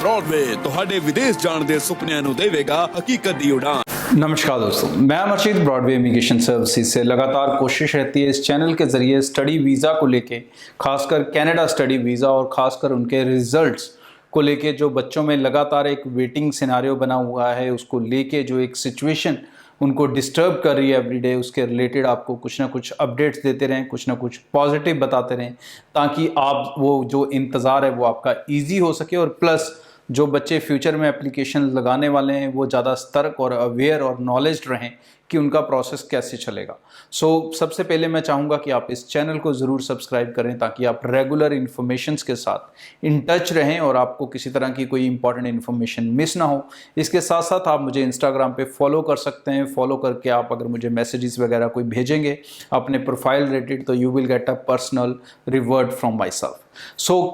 Broadway ਤੁਹਾਡੇ ਵਿਦੇਸ਼ ਜਾਣ ਦੇ ਸੁਪਨਿਆਂ ਨੂੰ ਦੇਵੇਗਾ ਹਕੀਕਤ ਦੀ ਉਡਾਨ। नमस्कार दोस्तों, मैं अमरजीत ब्रॉडवे इमिग्रेशन सर्विसेज से लगातार कोशिश रहती है इस चैनल के ज़रिए स्टडी वीज़ा को लेके, खासकर कनाडा स्टडी वीज़ा और ख़ासकर उनके रिज़ल्ट्स को लेके जो बच्चों में लगातार एक वेटिंग सिनारियो बना हुआ है, उसको लेके जो एक सिचुएशन उनको डिस्टर्ब कर रही है एवरीडे, उसके रिलेटेड आपको कुछ ना कुछ अपडेट्स देते रहें, कुछ ना कुछ पॉजिटिव बताते रहें, ताकि आप वो जो इंतज़ार है वो आपका ईजी हो सके और प्लस जो बच्चे फ्यूचर में एप्लीकेशन लगाने वाले हैं वो ज़्यादा सतर्क और अवेयर और नॉलेज रहें कि उनका प्रोसेस कैसे चलेगा। सबसे पहले मैं चाहूँगा कि आप इस चैनल को ज़रूर सब्सक्राइब करें ताकि आप रेगुलर इन्फॉर्मेशंस के साथ इन टच रहें और आपको किसी तरह की कोई इंपॉर्टेंट इन्फॉर्मेशन मिस ना हो। इसके साथ साथ आप मुझे इंस्टाग्राम पे फॉलो कर सकते हैं। फॉलो करके आप अगर मुझे मैसेजेस वगैरह कोई भेजेंगे अपने प्रोफाइल रिलेटेड तो you will get a personal revered from my self.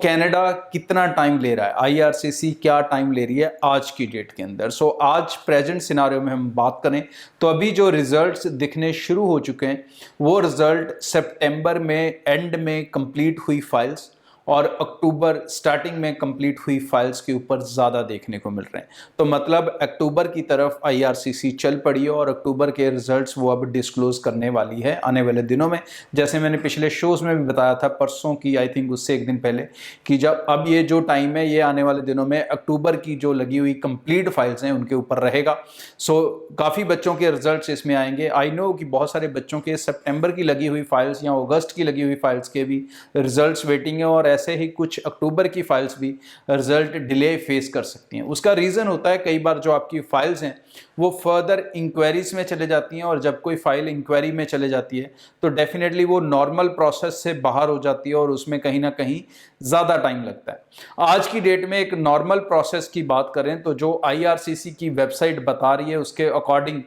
Canada कितना टाइम ले रहा है, आईआरसीसी क्या टाइम ले रही है आज की डेट के अंदर। आज प्रेजेंट सिनारियो में हम बात करें तो अभी जो रिजल्ट्स दिखने शुरू हो चुके हैं वो रिजल्ट सितंबर में एंड में कंप्लीट हुई फाइल्स और अक्टूबर स्टार्टिंग में कंप्लीट हुई फाइल्स के ऊपर ज़्यादा देखने को मिल रहे हैं। तो मतलब अक्टूबर की तरफ आईआरसीसी चल पड़ी है और अक्टूबर के रिजल्ट्स वो अब डिस्क्लोज करने वाली है आने वाले दिनों में। जैसे मैंने पिछले शोज़ में भी बताया था, परसों की आई थिंक उससे एक दिन पहले, कि जब अब ये जो टाइम है ये आने वाले दिनों में अक्टूबर की जो लगी हुई कंप्लीट फाइल्स हैं उनके ऊपर रहेगा। काफ़ी बच्चों के रिजल्ट्स इसमें आएंगे। आई नो कि बहुत सारे बच्चों के सितंबर की लगी हुई फाइल्स या अगस्त की लगी हुई फाइल्स के भी रिजल्ट्स वेटिंग है और ऐसे ही कुछ अक्टूबर की फाइल्स भी रिजल्ट डिले फेस कर सकती हैं। उसका रीज़न होता है कई बार जो आपकी फाइल्स हैं वो फर्दर इंक्वायरीज में चले जाती हैं और जब कोई फाइल इंक्वायरी में चले जाती है तो डेफिनेटली वो नॉर्मल प्रोसेस से बाहर हो जाती है और उसमें कहीं ना कहीं ज़्यादा टाइम लगता है। आज की डेट में एक नॉर्मल प्रोसेस की बात करें तो जो आईआरसीसी की वेबसाइट बता रही है उसके अकॉर्डिंग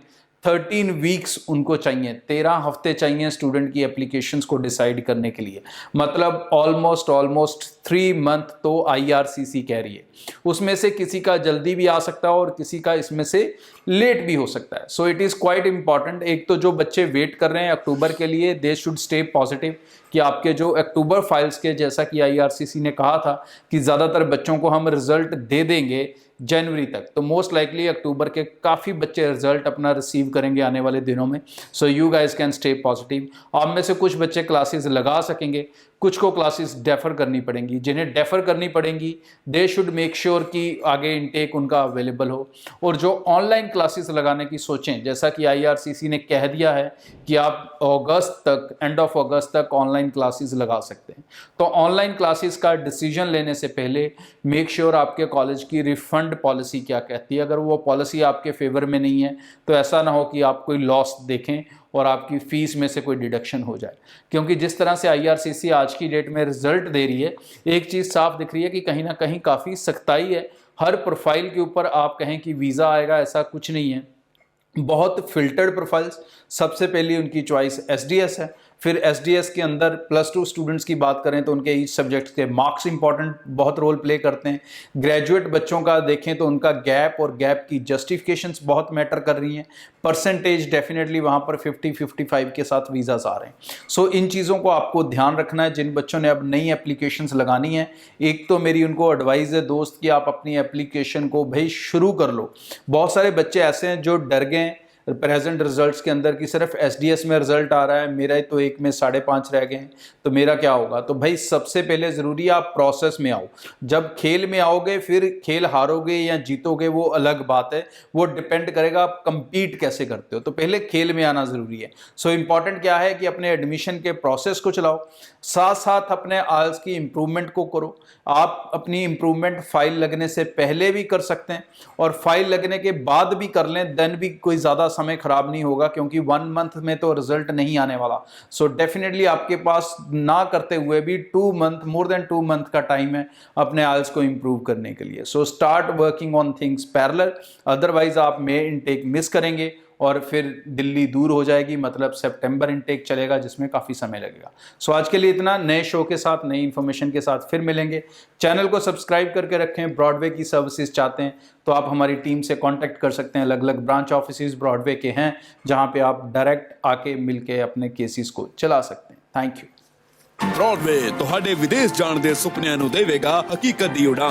13 वीक्स उनको चाहिए, 13 हफ्ते चाहिए स्टूडेंट की एप्लीकेशंस को डिसाइड करने के लिए। मतलब ऑलमोस्ट 3 मंथ तो आईआरसीसी कह रही है। उसमें से किसी का जल्दी भी आ सकता है और किसी का इसमें से लेट भी हो सकता है। So it is quite important. एक तो जो बच्चे वेट कर रहे हैं अक्टूबर के लिए, दे शुड स्टे पॉजिटिव कि आपके जो अक्टूबर फाइल्स के, जैसा कि आईआरसीसी ने कहा था कि ज़्यादातर बच्चों को हम रिजल्ट दे देंगे जनवरी तक, तो मोस्ट लाइकली अक्टूबर के काफ़ी बच्चे रिजल्ट अपना रिसीव करेंगे आने वाले दिनों में। So you guys can stay positive. आप में से कुछ बच्चे क्लासेस लगा सकेंगे, कुछ को क्लासेस डेफर करनी पड़ेंगी। जिन्हें डेफर करनी पड़ेंगी दे शुड मेक श्योर कि आगे इनटेक उनका अवेलेबल हो। और जो ऑनलाइन क्लासेस लगाने की सोचें, जैसा कि आईआरसीसी ने कह दिया है कि आप अगस्त तक, एंड ऑफ अगस्त तक ऑनलाइन क्लासेस लगा सकते हैं। तो ऑनलाइन क्लासेस का डिसीजन लेने से पहले मेक श्योर आपके कॉलेज की रिफंड पॉलिसी क्या कहती है। अगर वो पॉलिसी आपके फेवर में नहीं है तो ऐसा ना हो कि आप कोई लॉस देखें और आपकी फ़ीस में से कोई डिडक्शन हो जाए। क्योंकि जिस तरह से आईआरसीसी आज की डेट में रिजल्ट दे रही है, एक चीज़ साफ दिख रही है कि कहीं ना कहीं काफ़ी सख्ताई है। हर प्रोफाइल के ऊपर आप कहें कि वीज़ा आएगा, ऐसा कुछ नहीं है। बहुत फिल्टर्ड प्रोफाइल्स। सबसे पहली उनकी चॉइस एसडीएस है, फिर एसडीएस के अंदर +2 स्टूडेंट्स की बात करें तो उनके ईच सब्जेक्ट के मार्क्स इंपॉर्टेंट बहुत रोल प्ले करते हैं। ग्रेजुएट बच्चों का देखें तो उनका गैप और गैप की जस्टिफिकेशंस बहुत मैटर कर रही हैं। परसेंटेज डेफिनेटली वहाँ पर 50-55 के साथ वीज़ास आ रहे हैं। इन चीज़ों को आपको ध्यान रखना है। जिन बच्चों ने अब नई एप्लीकेशंस लगानी है, एक तो मेरी उनको एडवाइस है दोस्त कि आप अपनी एप्लीकेशन को भाई शुरू कर लो। बहुत सारे बच्चे ऐसे हैं जो डर गए प्रेजेंट रिजल्ट्स के अंदर कि सिर्फ एसडीएस में रिजल्ट आ रहा है, मेरा तो एक में 5.5 रह गए हैं तो मेरा क्या होगा। तो भाई सबसे पहले ज़रूरी है आप प्रोसेस में आओ। जब खेल में आओगे फिर खेल हारोगे या जीतोगे वो अलग बात है, वो डिपेंड करेगा आप कंपीट कैसे करते हो। तो पहले खेल में आना ज़रूरी है। इम्पॉर्टेंट क्या है कि अपने एडमिशन के प्रोसेस को चलाओ, साथ साथ अपने आइल्स की इम्प्रूवमेंट को करो। आप अपनी इम्प्रूवमेंट फाइल लगने से पहले भी कर सकते हैं और फाइल लगने के बाद भी कर लें, देन भी कोई ज़्यादा समय खराब नहीं होगा क्योंकि 1 मंथ में तो रिजल्ट नहीं आने वाला। डेफिनेटली आपके पास ना करते हुए भी 2 मंथ, मोर देन 2 मंथ का टाइम है अपने आइल्स को इंप्रूव करने के लिए। Start working on things parallel, otherwise आप मे इनटेक मिस करेंगे और फिर दिल्ली दूर हो जाएगी। मतलब सितंबर इनटेक चलेगा जिसमें काफ़ी समय लगेगा। आज के लिए इतना। नए शो के साथ, नई इन्फॉर्मेशन के साथ फिर मिलेंगे। चैनल को सब्सक्राइब करके रखें। ब्रॉडवे की सर्विसेज चाहते हैं तो आप हमारी टीम से कांटेक्ट कर सकते हैं। अलग अलग ब्रांच ऑफिस ब्रॉडवे के हैं जहां पे आप डायरेक्ट आके मिलके अपने केसेस को चला सकते हैं। Thank you. ब्रॉडवे ਤੁਹਾਡੇ ਵਿਦੇਸ਼ ਜਾਣ ਦੇ ਸੁਪਨਿਆਂ ਨੂੰ ਦੇਵੇਗਾ ਹਕੀਕਤ ਦੀ ਉਡਾਨ।